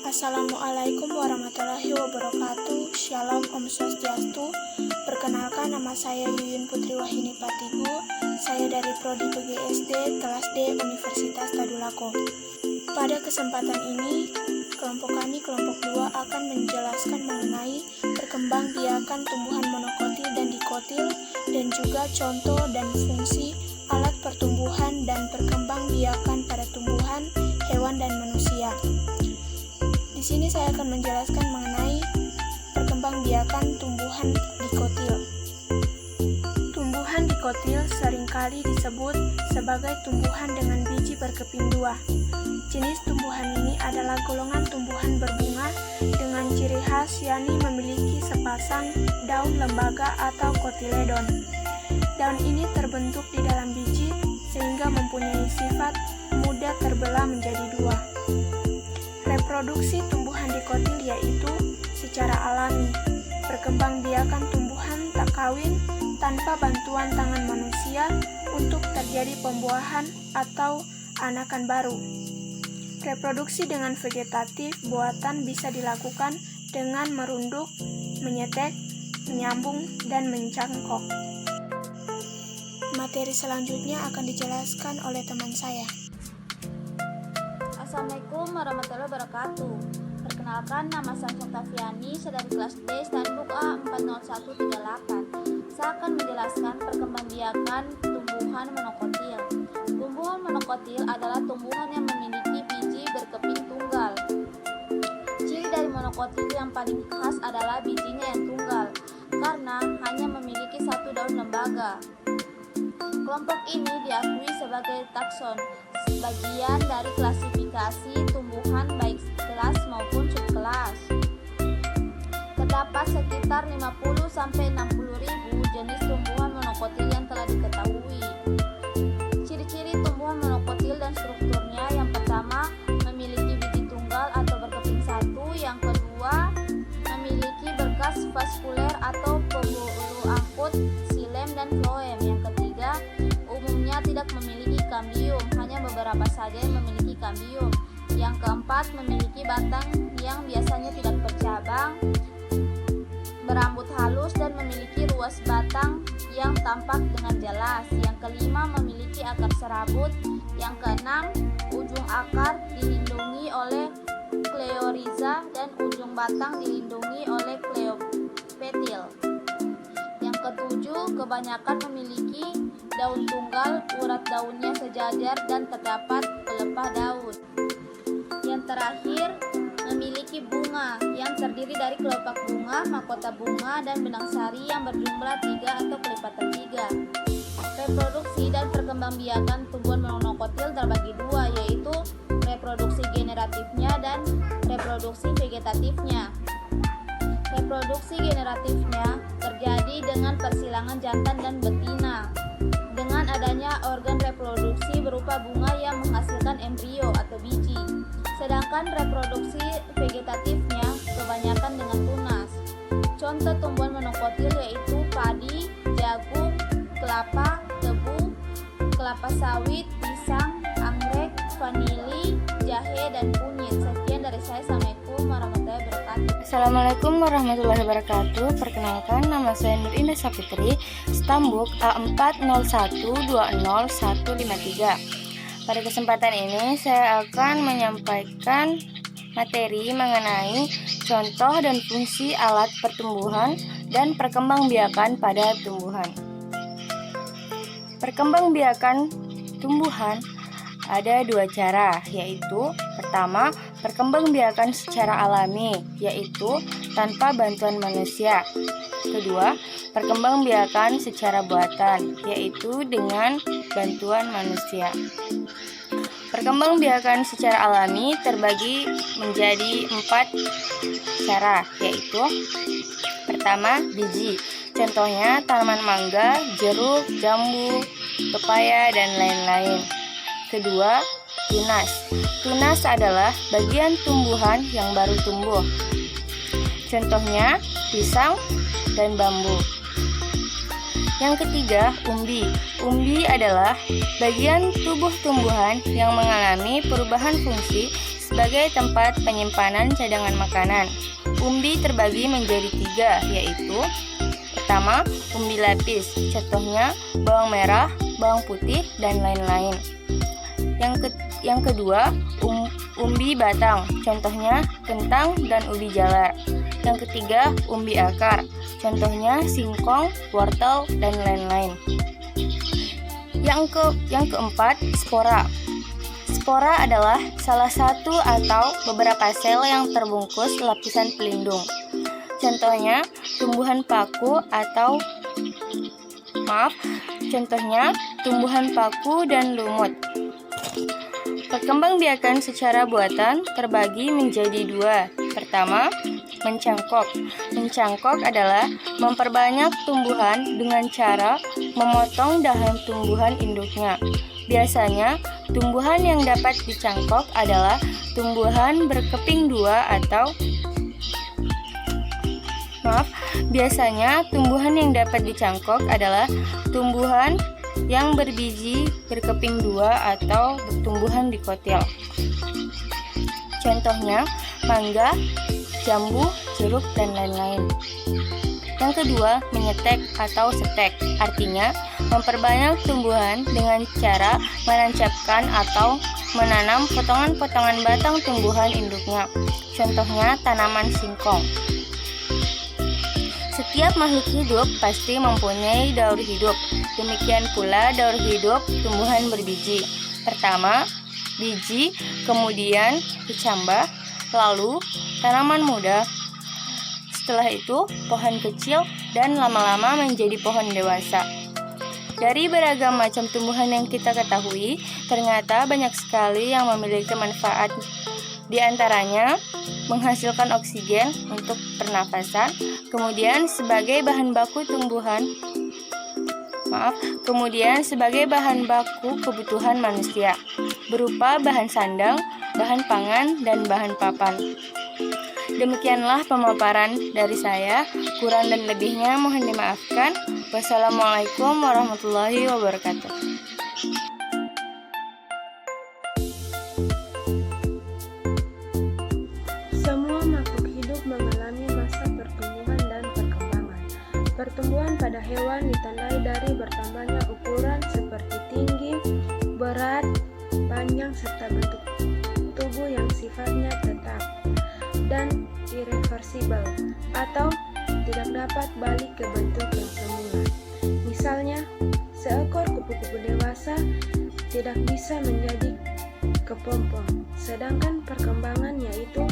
Assalamualaikum warahmatullahi wabarakatuh. Shalom, Om Swastiastu. Perkenalkan, nama saya Yuyun Putri Wahini Patigu. Saya dari Prodi PGSD kelas D Universitas Tadulako. Pada kesempatan ini, kelompok kami, kelompok 2, akan menjelaskan mengenai perkembangbiakan tumbuhan monokotil dan dikotil, dan juga contoh dan fungsi alat pertumbuhan dan perkembangbiakan pada tumbuhan, hewan, dan manusia. Di sini saya akan menjelaskan mengenai perkembangbiakan tumbuhan dikotil. Tumbuhan dikotil seringkali disebut sebagai tumbuhan dengan biji berkeping dua. Jenis tumbuhan ini adalah golongan tumbuhan berbunga dengan ciri khas yakni memiliki sepasang daun lembaga atau kotiledon. Daun ini terbentuk di dalam biji sehingga mempunyai sifat mudah terbelah menjadi dua. Reproduksi tumbuhan dikotil yaitu secara alami, perkembangbiakan tumbuhan tak kawin tanpa bantuan tangan manusia untuk terjadi pembuahan atau anakan baru. Reproduksi dengan vegetatif buatan bisa dilakukan dengan merunduk, menyetek, menyambung, dan mencangkok. Materi selanjutnya akan dijelaskan oleh teman saya. Assalamualaikum warahmatullahi wabarakatuh. Perkenalkan, nama saya Oktaviani, saya dari kelas D Standbook A 40138. Saya akan menjelaskan perkembangbiakan tumbuhan monokotil. Tumbuhan monokotil adalah tumbuhan yang memiliki biji berkeping tunggal. Ciri dari monokotil yang paling khas adalah bijinya yang tunggal, karena hanya memiliki satu daun lembaga. Kelompok ini diakui sebagai takson, bagian dari klasifikasi tumbuhan baik kelas maupun subkelas. Terdapat sekitar 50-60 ribu jenis tumbuhan monokotil yang telah diketahui. Ciri-ciri tumbuhan monokotil dan strukturnya: yang pertama, memiliki biji tunggal atau berkeping satu. Yang kedua, memiliki berkas vaskuler atau pembuluh angkut, xilem dan floem. Yang ketiga, umumnya tidak memiliki kambium, hanya beberapa saja yang memiliki kambium. Yang keempat, memiliki batang yang biasanya tidak bercabang, berambut halus dan memiliki ruas batang yang tampak dengan jelas. Yang kelima, memiliki akar serabut. Yang keenam, ujung akar dilindungi oleh kleoriza dan ujung batang dilindungi oleh kleopetil. Yang ketujuh, kebanyakan memiliki daun tunggal, urat daunnya sejajar dan terdapat pelepah daun. Yang terakhir, memiliki bunga yang terdiri dari kelopak bunga, mahkota bunga, dan benang sari yang berjumlah 3 atau kelipatan 3. Reproduksi dan perkembangbiakan tumbuhan monokotil terbagi dua, yaitu reproduksi generatifnya dan reproduksi vegetatifnya. Reproduksi generatifnya terjadi dengan persilangan jantan dan betina dengan adanya organ reproduksi berupa bunga yang menghasilkan embrio atau biji. Sedangkan reproduksi vegetatifnya kebanyakan dengan tunas. Contoh tumbuhan monokotil yaitu padi, jagung, kelapa, tebu, kelapa sawit, pisang, anggrek, vanili, jahe, dan kunyit. Sekian dari saya. Assalamualaikum warahmatullahi wabarakatuh. Assalamualaikum warahmatullahi wabarakatuh. Perkenalkan, nama saya Nur Indah Sapitri, Stambuk A401200153. Pada kesempatan ini saya akan menyampaikan materi mengenai contoh dan fungsi alat pertumbuhan dan perkembangbiakan pada tumbuhan. Perkembangbiakan tumbuhan ada dua cara, yaitu pertama, perkembangbiakan secara alami, yaitu tanpa bantuan manusia. Kedua, perkembangbiakan secara buatan, yaitu dengan bantuan manusia. Perkembangbiakan secara alami terbagi menjadi 4 cara, yaitu pertama, biji. Contohnya tanaman mangga, jeruk, jambu, pepaya, dan lain-lain. Kedua, tunas. Tunas adalah bagian tumbuhan yang baru tumbuh. Contohnya pisang dan bambu. Yang ketiga, umbi. Umbi adalah bagian tubuh tumbuhan yang mengalami perubahan fungsi sebagai tempat penyimpanan cadangan makanan. Umbi terbagi menjadi 3, yaitu pertama, umbi lapis, contohnya bawang merah, bawang putih, dan lain-lain. Yang kedua, umbi batang, contohnya kentang dan ubi jalar. Yang ketiga, umbi akar, contohnya singkong, wortel, dan lain-lain. Yang keempat, spora. Spora adalah salah satu atau beberapa sel yang terbungkus lapisan pelindung. Contohnya, tumbuhan paku dan lumut. Perkembangbiakan secara buatan terbagi menjadi 2. Pertama, mencangkok. Mencangkok adalah memperbanyak tumbuhan dengan cara memotong dahan tumbuhan induknya. Biasanya, tumbuhan yang dapat dicangkok adalah tumbuhan berkeping 2 atau Biasanya, tumbuhan yang dapat dicangkok adalah tumbuhan yang berbiji berkeping 2 atau tumbuhan dikotil. Contohnya, mangga, jambu, jeruk, dan lain-lain. Yang kedua, menyetek atau setek, artinya memperbanyak tumbuhan dengan cara menancapkan atau menanam potongan-potongan batang tumbuhan induknya. Contohnya, tanaman singkong. Setiap makhluk hidup pasti mempunyai daur hidup. Demikian pula daur hidup tumbuhan berbiji. Pertama, biji, kemudian kecambah, lalu tanaman muda. Setelah itu, pohon kecil dan lama-lama menjadi pohon dewasa. Dari beragam macam tumbuhan yang kita ketahui, ternyata banyak sekali yang memiliki manfaat. Di antaranya, menghasilkan oksigen untuk pernafasan, kemudian sebagai bahan baku kebutuhan manusia, berupa bahan sandang, bahan pangan, dan bahan papan. Demikianlah pemaparan dari saya, kurang dan lebihnya mohon dimaafkan. Wassalamualaikum warahmatullahi wabarakatuh. Semua makhluk hidup mengalami masa pertumbuhan dan perkembangan. Pertumbuhan pada hewan ditandai dari bertambahnya ukuran seperti tinggi, berat, panjang, serta bentuk tubuh yang sifatnya tetap dan irreversibel atau tidak dapat balik ke bentuk yang semula. Misalnya, seekor kupu-kupu dewasa tidak bisa menjadi kepompong, sedangkan perkembangan yaitu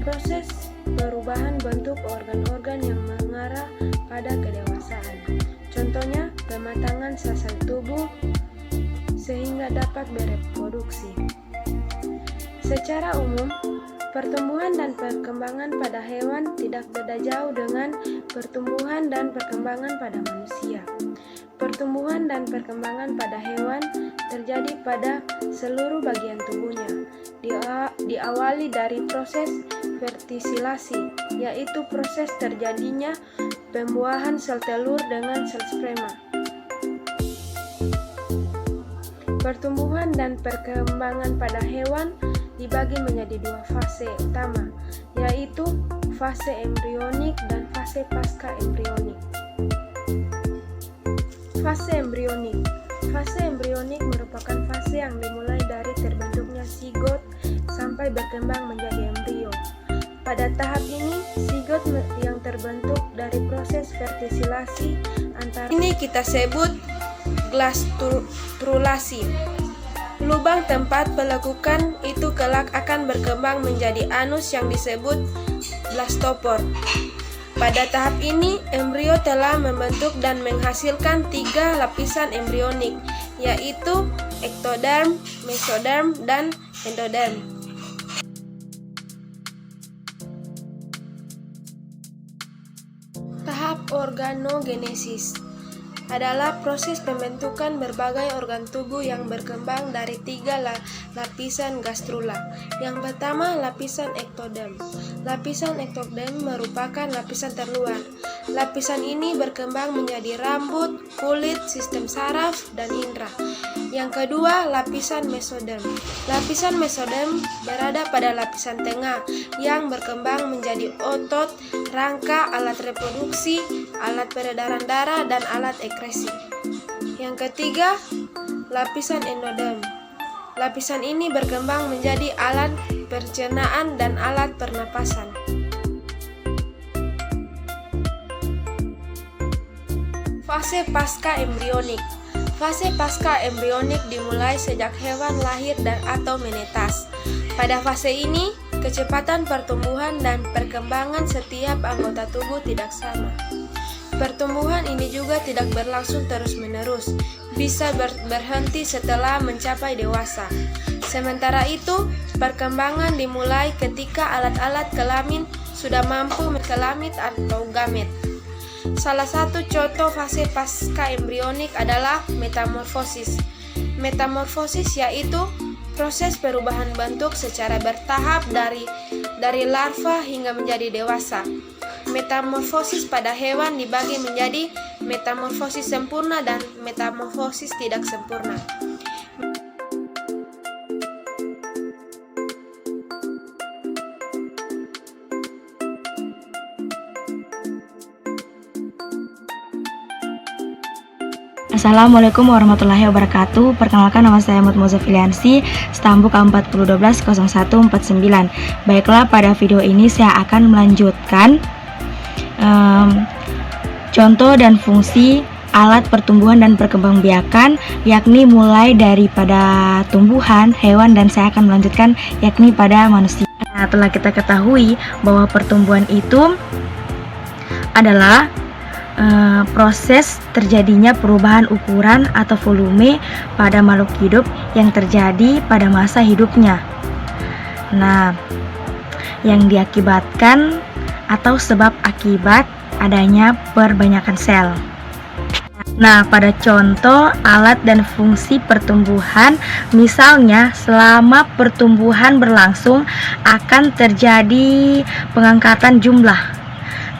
proses perubahan bentuk organ-organ yang mengarah pada kedewasaan. Contohnya, pematangan sel-sel tubuh sehingga dapat bereproduksi. Secara umum, pertumbuhan dan perkembangan pada hewan tidak beda jauh dengan pertumbuhan dan perkembangan pada manusia. Pertumbuhan dan perkembangan pada hewan terjadi pada seluruh bagian tubuhnya. Diawali dari proses fertilasi, yaitu proses terjadinya pembuahan sel telur dengan sel sperma. Pertumbuhan dan perkembangan pada hewan dibagi menjadi 2 fase utama, yaitu fase embrionik dan fase pasca embrionik. Fase embrionik. Fase embrionik merupakan fase yang dimulai dari terbentuknya zigot sampai berkembang menjadi embrio. Pada tahap ini, zigot yang terbentuk dari proses fertilasi antara ini kita sebut gastrulasi. Lubang tempat pelekukan itu kelak akan berkembang menjadi anus yang disebut blastopor. Pada tahap ini, embrio telah membentuk dan menghasilkan 3 lapisan embrionik, yaitu ektoderm, mesoderm, dan endoderm. Tahap organogenesis adalah proses pembentukan berbagai organ tubuh yang berkembang dari 3 lapisan gastrula. Yang pertama, lapisan ektoderm. Lapisan ektoderm merupakan lapisan terluar. Lapisan ini berkembang menjadi rambut, kulit, sistem saraf, dan indera. Yang kedua, lapisan mesoderm. Lapisan mesoderm berada pada lapisan tengah yang berkembang menjadi otot, rangka, alat reproduksi, alat peredaran darah, dan alat ekresi. Yang ketiga, lapisan endoderm. Lapisan ini berkembang menjadi alat pencernaan dan alat pernapasan. Fase pasca embrionik. Fase pasca embrionik dimulai sejak hewan lahir dan atau menetas. Pada fase ini, kecepatan pertumbuhan dan perkembangan setiap anggota tubuh tidak sama. Pertumbuhan ini juga tidak berlangsung terus-menerus, bisa berhenti setelah mencapai dewasa. Sementara itu, perkembangan dimulai ketika alat-alat kelamin sudah mampu mengkelamit atau gamet. Salah satu contoh fase pasca embrionik adalah metamorfosis. Metamorfosis yaitu proses perubahan bentuk secara bertahap dari larva hingga menjadi dewasa. Metamorfosis pada hewan dibagi menjadi metamorfosis sempurna dan metamorfosis tidak sempurna. Assalamualaikum warahmatullahi wabarakatuh. Perkenalkan, nama saya Mutmoza Filiansi, Stambuk 40120149. Baiklah, pada video ini saya akan melanjutkan contoh dan fungsi alat pertumbuhan dan perkembangbiakan, yakni mulai daripada tumbuhan, hewan, dan saya akan melanjutkan yakni pada manusia. Nah, telah kita ketahui bahwa pertumbuhan itu adalah proses terjadinya perubahan ukuran atau volume pada makhluk hidup yang terjadi pada masa hidupnya. Nah, yang diakibatkan atau sebab akibat adanya perbanyakan sel. Nah, pada contoh alat dan fungsi pertumbuhan, misalnya selama pertumbuhan berlangsung akan terjadi pengangkatan jumlah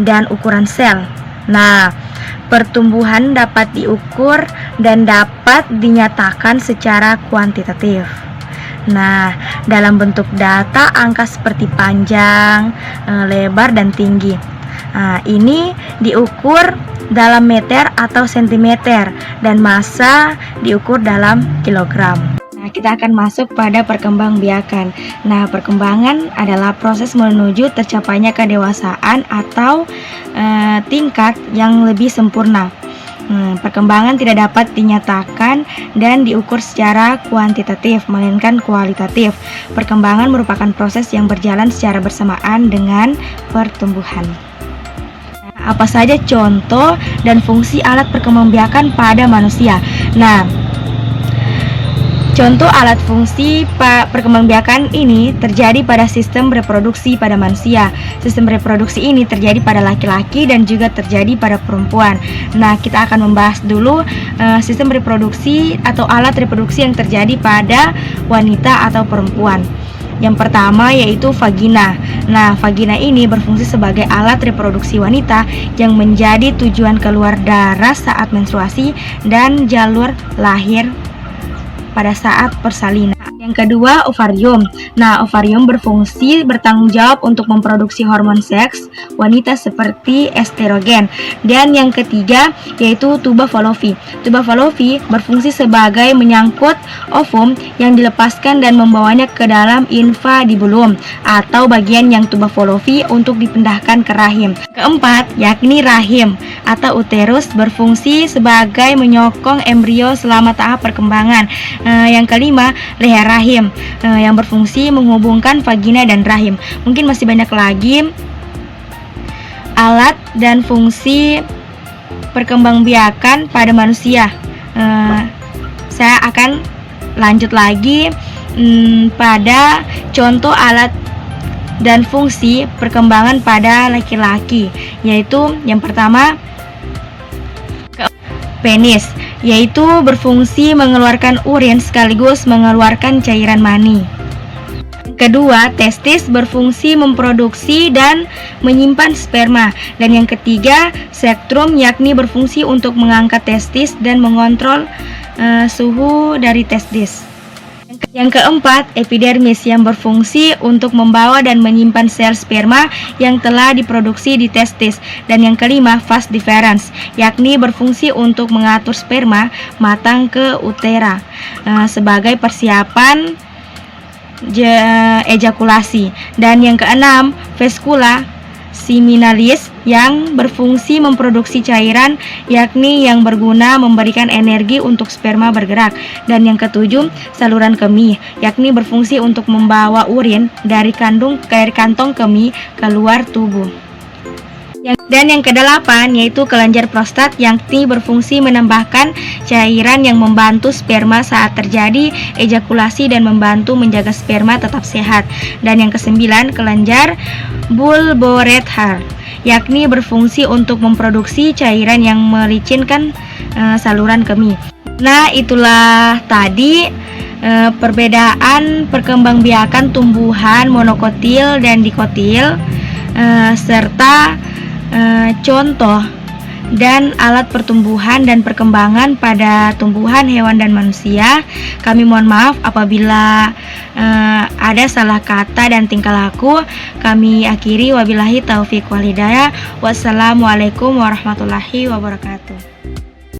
dan ukuran sel. Nah, pertumbuhan dapat diukur dan dapat dinyatakan secara kuantitatif. Nah, dalam bentuk data angka seperti panjang, lebar, dan tinggi. Nah, ini diukur dalam meter atau sentimeter dan massa diukur dalam kilogram. Nah, kita akan masuk pada perkembangbiakan. Nah, perkembangan adalah proses menuju tercapainya kedewasaan atau tingkat yang lebih sempurna. Perkembangan tidak dapat dinyatakan dan diukur secara kuantitatif, melainkan kualitatif. Perkembangan merupakan proses yang berjalan secara bersamaan dengan pertumbuhan. Nah, apa saja contoh dan fungsi alat perkembangbiakan pada manusia? Nah, contoh alat fungsi perkembangbiakan ini terjadi pada sistem reproduksi pada manusia. Sistem reproduksi ini terjadi pada laki-laki dan juga terjadi pada perempuan. Nah, kita akan membahas dulu sistem reproduksi atau alat reproduksi yang terjadi pada wanita atau perempuan. Yang pertama yaitu vagina. Nah, vagina ini berfungsi sebagai alat reproduksi wanita yang menjadi tujuan keluar darah saat menstruasi dan jalur lahir pada saat persalinan. Yang kedua, ovarium. Nah, ovarium berfungsi bertanggung jawab untuk memproduksi hormon seks wanita seperti estrogen. Dan yang ketiga yaitu tuba Fallopi. Tuba Fallopi berfungsi sebagai menyangkut ovum yang dilepaskan dan membawanya ke dalam infundibulum atau bagian yang tuba Fallopi untuk dipindahkan ke rahim. Keempat, yakni rahim atau uterus berfungsi sebagai menyokong embrio selama tahap perkembangan. Yang kelima, leher rahim yang berfungsi menghubungkan vagina dan rahim. Mungkin masih banyak lagi alat dan fungsi perkembangbiakan pada manusia. Saya akan lanjut lagi pada contoh alat dan fungsi perkembangan pada laki-laki, yaitu yang pertama penis, yaitu berfungsi mengeluarkan urin sekaligus mengeluarkan cairan mani. Yang kedua, testis berfungsi memproduksi dan menyimpan sperma. Dan yang ketiga, sektrum yakni berfungsi untuk mengangkat testis dan mengontrol suhu dari testis. Yang keempat, epidermis yang berfungsi untuk membawa dan menyimpan sel sperma yang telah diproduksi di testis. Dan yang kelima, vas deferens, yakni berfungsi untuk mengatur sperma matang ke utera sebagai persiapan ejakulasi. Dan yang keenam, vescula seminalis yang berfungsi memproduksi cairan yakni yang berguna memberikan energi untuk sperma bergerak. Dan yang ketujuh, saluran kemih yakni berfungsi untuk membawa urin dari kantong kemih keluar tubuh. Dan yang kedelapan yaitu kelenjar prostat yakni berfungsi menambahkan cairan yang membantu sperma saat terjadi ejakulasi dan membantu menjaga sperma tetap sehat. Dan yang kesembilan, kelenjar bulbourethra yakni berfungsi untuk memproduksi cairan yang melicinkan saluran kemih. Nah, itulah tadi perbedaan perkembangbiakan tumbuhan monokotil dan dikotil serta contoh dan alat pertumbuhan dan perkembangan pada tumbuhan, hewan, dan manusia. Kami mohon maaf apabila ada salah kata dan tingkah laku. Kami akhiri, wabillahi taufiq wal hidayah. Wassalamualaikum warahmatullahi wabarakatuh.